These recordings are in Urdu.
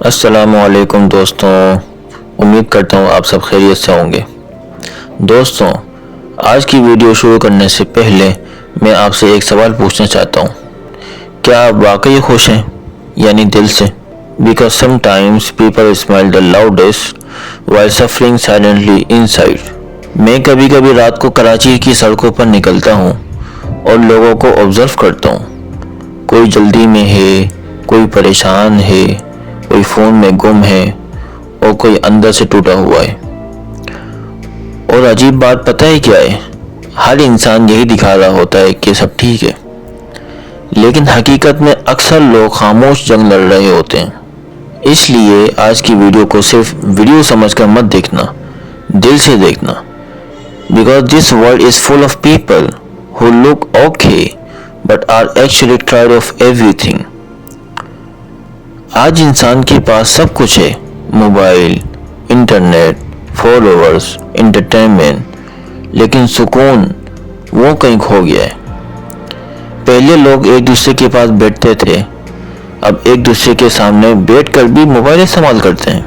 السلام علیکم دوستوں، امید کرتا ہوں آپ سب خیریت سے ہوں گے۔ دوستوں، آج کی ویڈیو شروع کرنے سے پہلے میں آپ سے ایک سوال پوچھنا چاہتا ہوں۔ کیا آپ واقعی خوش ہیں؟ یعنی دل سے؟ Because sometimes people smile the loudest while suffering silently inside۔ میں کبھی کبھی رات کو کراچی کی سڑکوں پر نکلتا ہوں اور لوگوں کو آبزرو کرتا ہوں۔ کوئی جلدی میں ہے، کوئی پریشان ہے، کوئی فون میں گم ہے اور کوئی اندر سے ٹوٹا ہوا ہے۔ اور عجیب بات پتہ ہے کیا ہے؟ ہر انسان یہی دکھا رہا ہوتا ہے کہ سب ٹھیک ہے، لیکن حقیقت میں اکثر لوگ خاموش جنگ لڑ رہے ہوتے ہیں۔ اس لیے آج کی ویڈیو کو صرف ویڈیو سمجھ کر مت دیکھنا، دل سے دیکھنا۔ Because this world is full of people who look okay but are actually tired of everything۔ آج انسان کے پاس سب کچھ ہے، موبائل، انٹرنیٹ، فالوورز، انٹرٹینمنٹ، لیکن سکون وہ کہیں کھو گیا ہے۔ پہلے لوگ ایک دوسرے کے پاس بیٹھتے تھے، اب ایک دوسرے کے سامنے بیٹھ کر بھی موبائل استعمال کرتے ہیں۔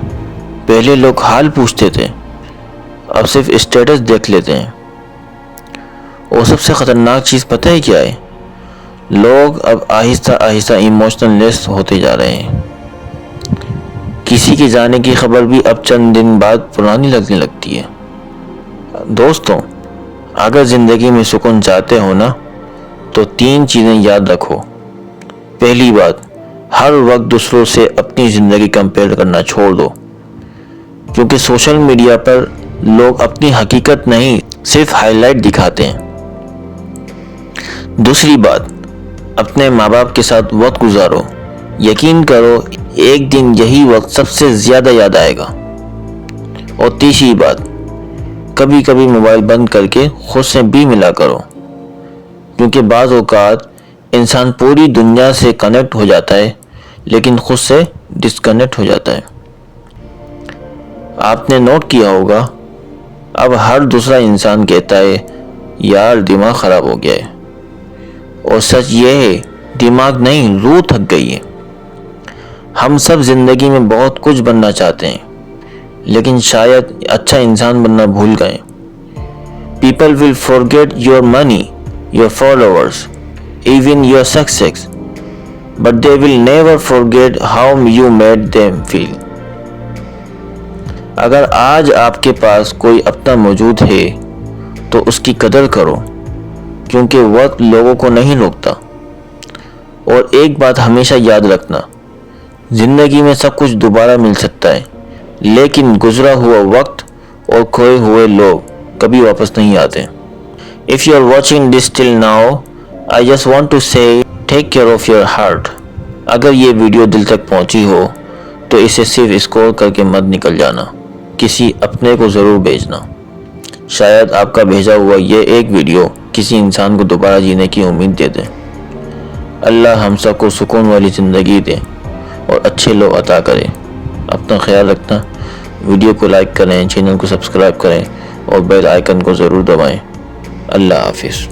پہلے لوگ حال پوچھتے تھے، اب صرف اسٹیٹس دیکھ لیتے ہیں۔ اور سب سے خطرناک چیز پتہ ہے کیا ہے؟ لوگ اب آہستہ آہستہ ایموشنل لیس ہوتے جا رہے ہیں۔ کسی کے جانے کی خبر بھی اب چند دن بعد پرانی لگنے لگتی ہے۔ دوستوں، اگر زندگی میں سکون چاہتے ہو نا، تو 3 چیزیں یاد رکھو۔ پہلی بات، ہر وقت دوسروں سے اپنی زندگی کمپیئر کرنا چھوڑ دو، کیونکہ سوشل میڈیا پر لوگ اپنی حقیقت نہیں، صرف ہائی لائٹ دکھاتے ہیں۔ دوسری بات، اپنے ماں باپ کے ساتھ وقت گزارو، یقین کرو ایک دن یہی وقت سب سے زیادہ یاد آئے گا۔ اور تیسری بات، کبھی کبھی موبائل بند کر کے خود سے بھی ملا کرو، کیونکہ بعض اوقات انسان پوری دنیا سے کنیکٹ ہو جاتا ہے لیکن خود سے ڈسکنیکٹ ہو جاتا ہے۔ آپ نے نوٹ کیا ہوگا، اب ہر دوسرا انسان کہتا ہے یار دماغ خراب ہو گیا ہے، اور سچ یہ ہے دماغ نہیں، روح تھک گئی ہے۔ ہم سب زندگی میں بہت کچھ بننا چاہتے ہیں، لیکن شاید اچھا انسان بننا بھول گئے۔ People will forget your money, your followers, even your success, but they will never forget how you made them feel۔ اگر آج آپ کے پاس کوئی اپنا موجود ہے تو اس کی قدر کرو، کیونکہ وقت لوگوں کو نہیں روکتا۔ اور ایک بات ہمیشہ یاد رکھنا، زندگی میں سب کچھ دوبارہ مل سکتا ہے، لیکن گزرا ہوا وقت اور کھوئے ہوئے لوگ کبھی واپس نہیں آتے۔ If you are watching this till now, I just want to say take care of your heart۔ اگر یہ ویڈیو دل تک پہنچی ہو تو اسے صرف اسکرول کر کے مت نکل جانا، کسی اپنے کو ضرور بھیجنا۔ شاید آپ کا بھیجا ہوا یہ ایک ویڈیو کسی انسان کو دوبارہ جینے کی امید دے دے۔ اللہ ہم سب کو سکون والی زندگی دے اور اچھے لوگ عطا کرے۔ اپنا خیال رکھنا، ویڈیو کو لائک کریں، چینل کو سبسکرائب کریں اور بیل آئیکن کو ضرور دبائیں۔ اللہ حافظ۔